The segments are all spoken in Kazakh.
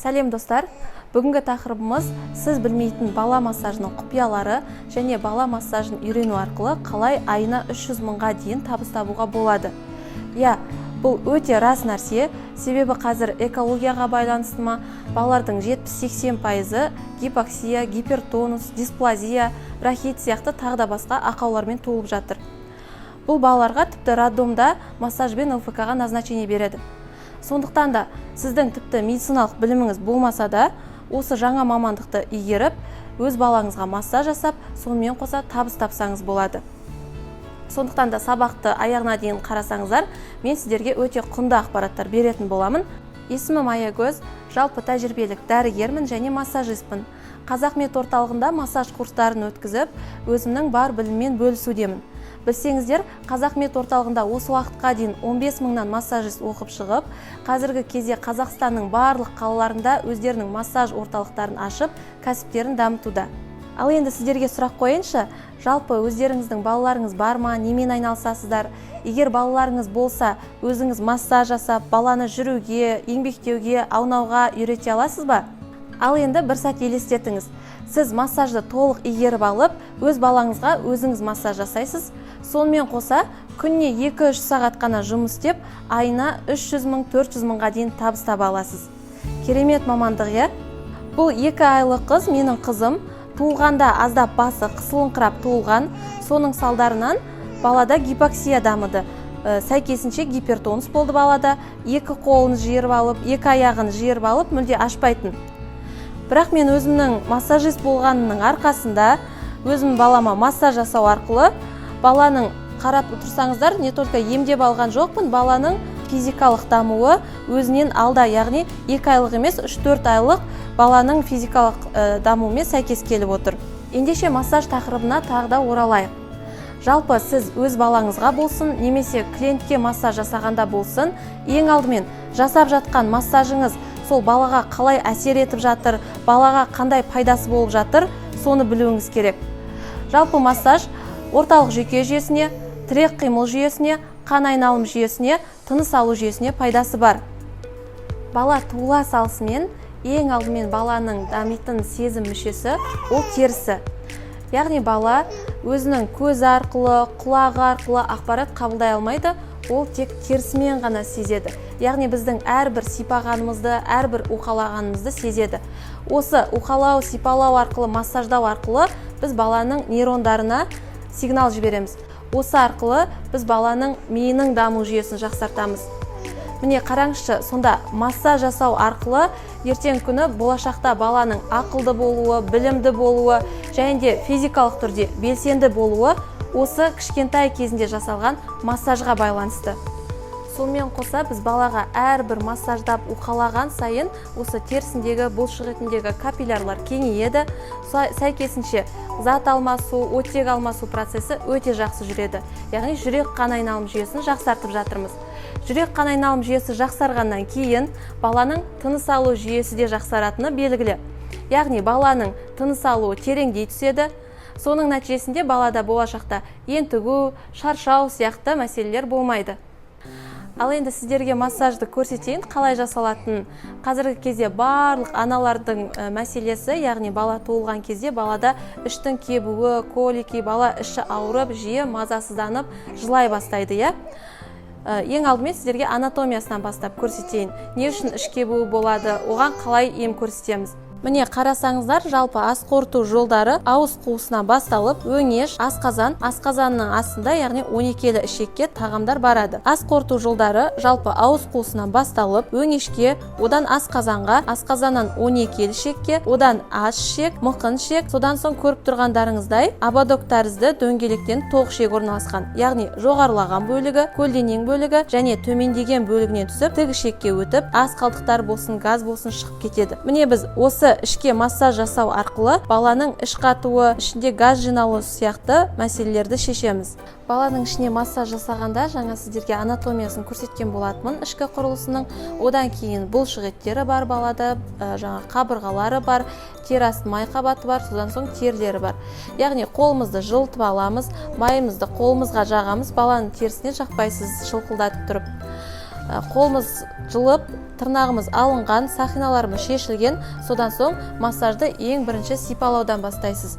Сәлем достар, бүгінгі тақырыбымыз сіз білмейтін бала массажының құпиялары және бала массажын үйрену арқылы қалай айына 300 мыңға дейін табыс табуға болады. Бұл өте рас нәрсе, себебі қазір экологияға байланысты ма, балалардың 70-80% гипоксия, гипертонус, дисплазия, рахит сияқты тағы да басқа ақаулармен туылып жатыр. Бұл балаларға тіпті роддомда массажбен ЛФК-ға назначение береді. Сондықтан да сіздің тіпті медициналық біліміңіз болмаса да, осы жаңа мамандықты игеріп, өз балаңызға массаж жасап, сонымен қоса табыс тапсаңыз болады. Сондықтан да сабақты аяғына дейін қарасаңыздар, мен сіздерге өте құнды ақпараттар беретін боламын. Есімім Аягөз, жалпы тәжірибелік дәрігермін және массажистпін. Қазақмет орталығында массаж курстарын өткізіп, өзімнің бар біліммен бөлісудемін. Білсеңіздер, Қазақмет орталығында осы уақытқа дейін 15 мыңнан массажист оқып шығып, қазіргі кезде Қазақстанның барлық қалаларында өздерінің массаж орталықтарын ашып, кәсіптерін дамытуда. Ал енді сіздерге сұрақ қойыншы, жалпы өздеріңіздің балаларыңыз бар ма, немен айналысасыздар? Егер балаларыңыз болса, өзіңіз массаж жасап, баланы жүруге, еңбектеуге, аунауға үйрете аласыз ба? Ал енді бір сәт елестетіңіз. Сіз массажды толық игеріп алып, өз балаңызға өзіңіз массаж жасайсыз. Сонымен қоса, күніне 2-3 сағат қана жұмыс істеп, айына 300 мың, 400 мыңға дейін табыс таба аласыз. Керемет мамандық, иә? Бұл 2 айлық қыз, менің қызым, туылғанда аздап басы қысылыңқырап туылған, соның салдарынан балада гипоксия дамыды. Сәйкесінше гипертонус болды балада, 2 қолын жиырып алып, 2 аяғын жиырып алып, мүлде ашпайтын. Бірақ мен өзімнің массажист болғанының арқасында, өзім балама массаж жасау арқылы, баланың қарап отырсаңыздар, не только емдеп алған жоқпын, баланың физикалық дамуы өзінен алда, яғни 2 айлық емес, 3-4 айлық баланың физикалық дамуымен сәйкес келіп отыр. Ендеше массаж тақырыбына тағы да оралайық. Жалпы сіз өз балаңызға болсын, немесе клиентке массаж жасағанда болсын, ең алдымен жасап жатқан массажыңыз сол балаға қалай әсер етіп жатыр, балаға қандай пайдасы болып жатыр, соны білуіңіз керек. Жалпы массаж орталық жүйке жүйесіне, тірек қимыл жүйесіне, қан айналым жүйесіне, тыныс алу жүйесіне пайдасы бар. Бала туыла салысымен ең алдымен баланың дамитын сезім мүшесі ол терісі. Яғни бала өзінің көзі арқылы, құлағы арқылы ақпарат қабылдай алмайды, ол тек терісімен ғана сезеді. Яғни біздің әрбір сипағанымызды, әрбір уқалағанымызды сезеді. Осы уқалау, сипалау арқылы, массаждау арқылы біз баланың нейрондарына сигнал жібереміз. Осы арқылы біз баланың миының даму жүйесін жақсартамыз. Міне қараңызшы, сонда массаж жасау арқылы ертең күні болашақта баланың ақылды болуы, білімді болуы, және де физикалық түрде белсенді болуы осы кішкентай кезінде жасалған массажға байланысты. Сонымен қоса біз балаға әрбір массаждап уқалаған сайын осы терісіндегі, бұлшық етіндегі капиллярлар кеңейеді. Сәйкесінше зат алмасу, оттек алмасу процесі өте жақсы жүреді. Яғни жүрек қан айналым жүйесін жақсартып жатырмыз. Жүрек қан айналым жүйесі жақсарғаннан кейін баланың тыныс алу жүйесі де жақсаратыны белгілі. Яғни баланың тыныс алуы тереңдей түседі. Соның нәтижесінде балада болашақта ентігу, шаршау сияқты мәселелер болмайды. Ал енді сіздерге массажды көрсетейін, қалай жасалатын. Қазіргі кезде барлық аналардың мәселесі, яғни бала туылған кезде балада іштің кебуі, колики, бала іші ауырып, жиі мазасызданып, жылай бастайды, иә? Ең алдымен сіздерге анатомиясынан бастап көрсетейін. Не үшін іш кебуі болады, оған қалай ем көрсетеміз. Міне қарасаңыздар, жалпы ас қорыту жолдары ауыз қуысынан басталып, өңеш, асқазан, асқазанның астында, яғни 12 ішекке тағамдар барады. Ас қорыту жолдары жалпы ауыз қуысынан басталып, өңешке, одан асқазанға, асқазаннан 12 ішекке, одан ас ішек, мықын ішек, содан соң көріп тұрғандарыңыздай ободок тәрізді дөңгелектен тоқ ішек орналасқан. Яғни жоғарылаған бөлігі, көлденең бөлігі және төмендеген бөлігінен түсіп, тік ішекке өтіп, ас қалдықтар болсын, газ болсын шығып кетеді. Міне біз осы ішке массаж жасау арқылы баланың іш қатуы, ішінде газ жиналуы сияқты мәселелерді шешеміз. Баланың ішіне массаж жасағанда жаңа сіздерге анатомиясын көрсеткен болатынмын, ішкі құрылысының. Одан кейін бұлшық еттері бар балада, жаңа қабырғалары бар, тері асты май қабаты бар, содан соң терілері бар. Яғни қолымызды жылытып аламыз, майымызды қолымызға жағамыз, баланың терісіне жақпайсыз шылқылдатып тұрып. қолымыз жылып, тырнағымыз алынған, сақиналарымыз шешілген, содан соң массажды ең бірінші сипалаудан бастайсыз.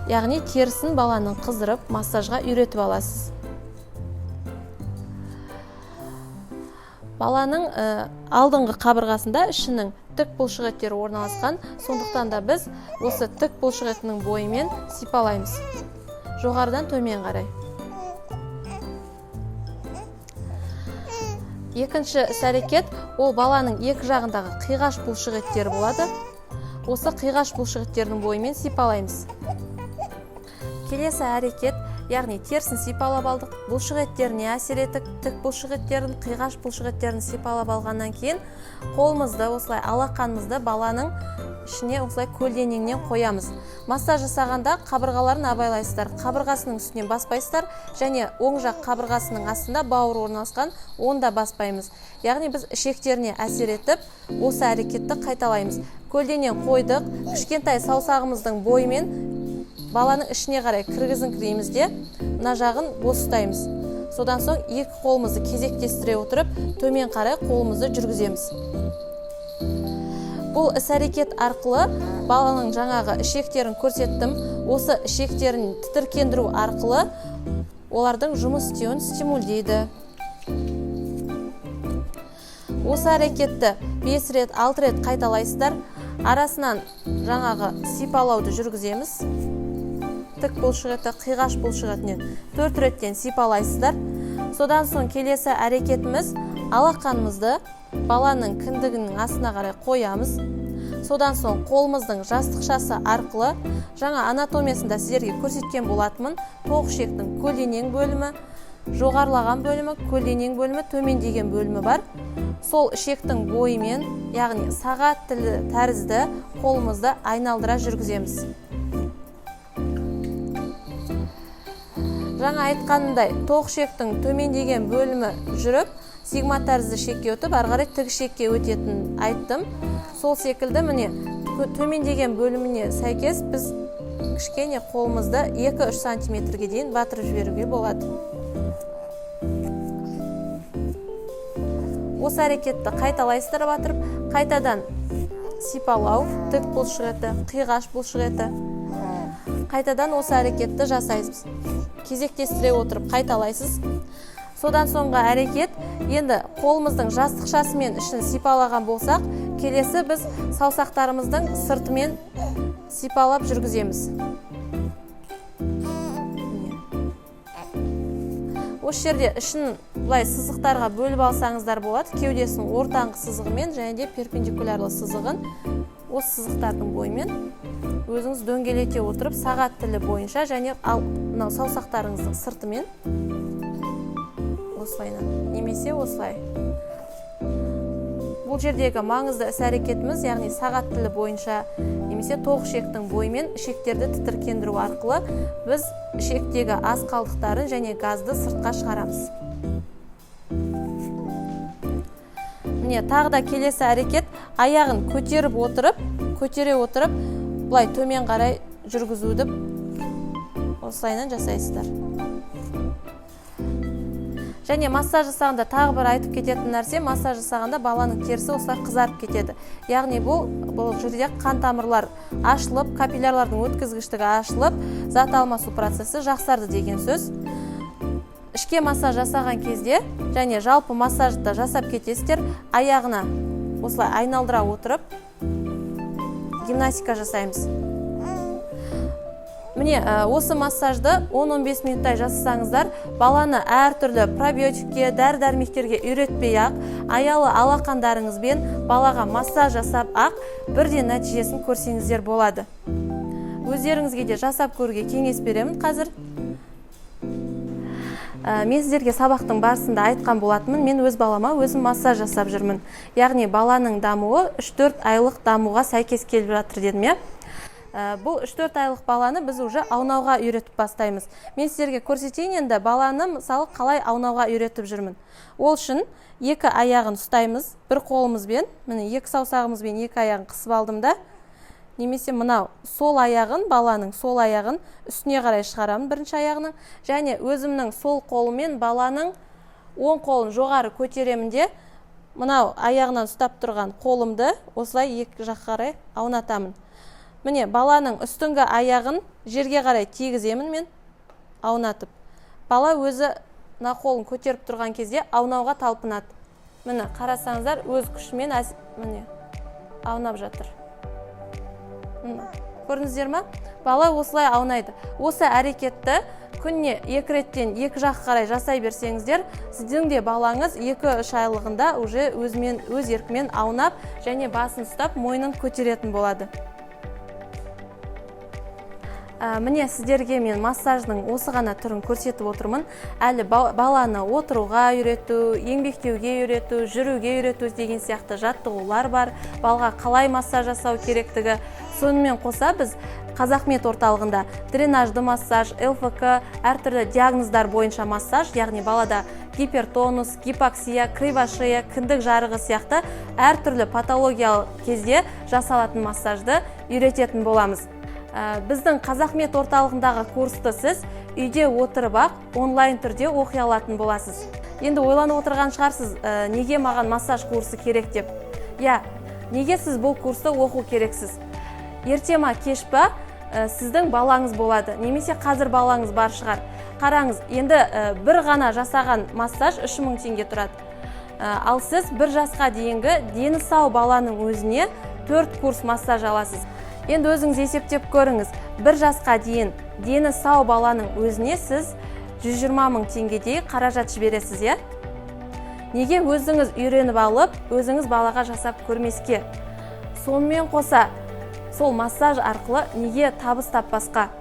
Яғни терісін баланың қыздырып, массажға үйретіп аласыз. Баланың алдыңғы қабырғасында ішінің тік бұлшық еттері орналасқан, сондықтан да біз осы тік бұлшық етінің бойымен сипалаймыз. Жоғарыдан төмен қарай. Екінші іс-әрекет, ол баланың екі жағындағы қиғаш бұлшық еттері болады. Осы қиғаш бұлшық еттердің бойымен сипалаймыз. Келесі әрекет, яғни терісін сипалап алдық, бұлшық еттеріне әсер етіп, тік бұлшық еттерін, қиғаш бұлшық еттерін сипалап алғаннан кейін, қолымызды, осылай алақанымызды баланың ішіне осылай көлденеңнен қоямыз. Массаж жасағанда қабырғаларын абайлайсыздар. Қабырғасының үстінен баспайсыздар, және оң жақ қабырғасының астында бауыр орналасқан, онда баспаймыз. Яғни біз ішектеріне әсер етіп, осы әрекетті қайталаймыз. Көлденең қойдық, кішкентай саусағымыздың бойымен баланың ішіне қарай кіргізіңкіреміз де, мына жағын бос ұстаймыз. Содан соң екі қолымызды кезектестіре отырып, төмен қарай қолымызды жүргіземіз. Бұл іс-әрекет арқылы баланың жаңағы ішектерін көрсеттім. Осы ішектерін тітіркендіру арқылы олардың жұмыс істеуін стимулдейді. Осы әрекетті 5 рет, 6 рет қайталайсыздар. Арасынан жаңағы сипалауды жүргіземіз. Тік бұлшық еті, қиғаш бұлшық етінен 4 реттен сипалайсыздар. Содан соң келесі әрекетіміз, алақанымызды баланың кіндігінің астына қарай қоямыз. Содан соң қолымыздың жастықшасы арқылы, жаңа анатомиясында сіздерге көрсеткен болатынмын, тоқ ішектің көлденең бөлімі, жоғарылаған бөлімі, көлденең бөлімі, төмендеген бөлімі бар. Сол ішектің бойымен, яғни сағат тілі тәрізді қолымызды айналдыра жүргіземіз. Жаңа айтқанымдай, тоқ ішектің төмендеген бөлімі жүріп, сигма тәрізді ішекке өтіп, ары қарай тік ішекке өтетінін айттым. Сол секілді міне төмендеген бөліміне сәйкес біз кішкене қолымызды 2-3 сантиметрге дейін батырып жіберуге болады. Осы әрекетті қайталайсыздар батырып, қайтадан сипалау, тік бұлшық еті, қиғаш бұлшық еті. Қайтадан осы әрекетті жасайсыз. Кезектестіре отырып қайталайсыз. Содан соңғы әрекет, енді қолымыздың жастықшасымен ішін сипалаған болсақ, келесі біз саусақтарымыздың сыртымен сипалап жүргіземіз. Осы жерде ішін бұлай сызықтарға бөліп алсаңыздар болады. Кеудесінің ортаңғы сызығымен және де перпендикулярлы сызығын осы сызықтардың бойымен өзіңіз дөңгелете отырып, сағат тілі бойынша және саусақтарыңыздың сыртымен осылайынан, немесе осылай. Бұл жердегі маңызды іс-әрекетіміз, яғни сағат тілі бойынша немесе тоқ ішектің бойымен ішектерді тітіркендіру арқылы біз ішектегі ас қалдықтарын және газды сыртқа шығарамыз. Міне, тағы да келесі әрекет, аяғын көтере отырып, бұлай төмен қарай жүргізуді осылайынан жасайсыздар. Және массаж жасағанда тағы бір айтып кететін нәрсе, массаж жасағанда баланың терісі осылай қызарып кетеді. Яғни бұл жерде қан тамырлар ашылып, капиллярлардың өткізгіштігі ашылып, зат алмасу процесі жақсарды деген сөз. Ішке массаж жасаған кезде және жалпы массажды жасап кетесіздер, аяғына осылай айналдыра отырып гимнастика жасаймыз. Міне, осы массажды 10-15 минуттай жасасаңыздар, баланы әртүрлі пробиотикке, дәрі-дәрмектерге үйретпей-ақ, аялы алақандарыңызбен балаға массаж жасап-ақ бірден нәтижесін көрсеңіздер болады. Өздеріңізге де жасап көруге кеңес беремін қазір. Мен сіздерге сабақтың барысында айтқан болатынмын, мен өз балама өзім массаж жасап жүрмін. Яғни баланың дамуы 3-4 айлық дамуға сәйкес келіп жатыр дедім, иә? Бұл 3-4 айлық баланы біз уже аунауға үйретіп бастаймыз. Мен сіздерге көрсетейін енді баланы мысалы қалай аунауға үйретіп жүрмін. Ол үшін екі аяғын ұстаймыз, бір қолымызбен, міне екі саусағымызбен екі аяғын қысып алдым да, немесе мынау сол аяғын, баланың сол аяғын үстіне қарай шығарамын бірінші аяғының, және өзімнің сол қолымен баланың оң қолын жоғары көтеремін де, мынау аяғынан ұстап тұрған қолымды осылай екі жаққа қарай аунатамын. Міне, баланың үстіңгі аяғын жерге қарай тигіземін мен аунатып. Бала өзі мына қолын көтеріп тұрған кезде аунауға талпынады. Міне, қарасаңыздар, өз күшімен міне аунап жатыр. Көрдіңіздер ма? Бала осылай аунайды. Осы әрекетті күніне 2 реттен 2 жаққа қарай жасай берсеңіздер, сіздің де балаңыз 2-3 айлығында уже өз еркімен аунап және басын ұстап, мойнын көтеретін болады. Міне, сіздерге мен массаждың осы ғана түрін көрсетіп отырмын. Әлі баланы отыруға үйрету, еңбектеуге үйрету, жүруге үйрету деген сияқты жаттығулар бар. Балға қалай массаж жасау керектігі. Сонымен қоса біз Қазақмет орталығында дренажды массаж, ЛФК, әртүрлі диагноздар бойынша массаж, яғни балада гипертонус, гипоксия, кривошея, кіндік жарығы сияқты әртүрлі патологиялық кезде жасалатын массажды үйрететін боламыз. Біздің Қазақмет орталығындағы курсты сіз үйде отырып-ақ онлайн түрде оқи алатын боласыз. Енді ойланып отырған шығарсыз, неге маған массаж курсы керек деп? Неге сіз бұл курсты оқу керексіз? Ерте ма кеш па сіздің балаңыз болады, немесе қазір балаңыз бар шығар. Қараңыз, енді бір ғана жасаған массаж 3000 теңге тұрады. Ал сіз 1 жасқа дейінгі дені сау баланың өзіне 4 курс массаж аласыз. Енді өзіңіз есептеп көріңіз, 1 жасқа дейін дені сау баланың өзіне сіз 120 000 теңгедей қаражат жібересіз, е? Неге өзіңіз үйреніп алып, өзіңіз балаға жасап көрмеске? Сонымен қоса, сол массаж арқылы неге табыс таппасқа?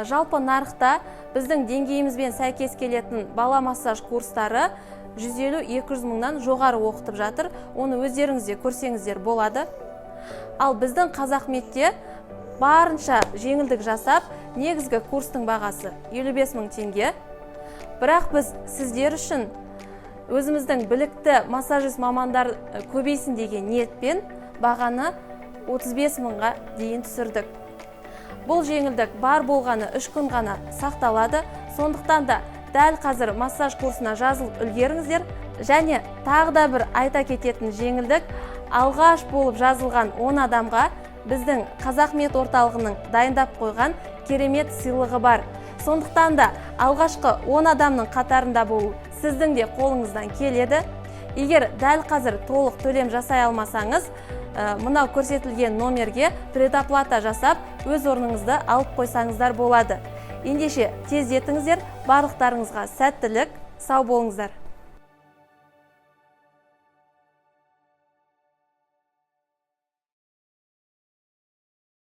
Жалпы нарықта біздің деңгейімізбен сәйкес келетін бала массаж курстары 150-200 мыңнан жоғары оқытып жатыр. Оны өздеріңізде көрсеңіздер болады. Ал біздің Қазақметте барынша жеңілдік жасап, негізгі курстың бағасы 55 000 теңге. Бірақ біз сіздер үшін өзіміздің білікті массажист мамандар көбейсін деген ниетпен бағаны 35 000-ға дейін түсірдік. Бұл жеңілдік бар болғаны 3 күн ғана сақталады. Сондықтан да дәл қазір массаж курсына жазылып үлгеріңіздер. Және тағы да бір айта кететін жеңілдік, алғаш болып жазылған 10 адамға біздің Қазақмет орталығының дайындап қойған керемет сыйлығы бар. Сондықтан да алғашқы 10 адамның қатарында болу сіздің де қолыңыздан келеді. Егер дәл қазір толық төлем жасай алмасаңыз, мынау көрсетілген номерге предоплата жасап, өз орныңызды алып қойсаңыздар болады. Ендеше тез етіңіздер, барлықтарыңызға сәттілік, сау болыңыздар.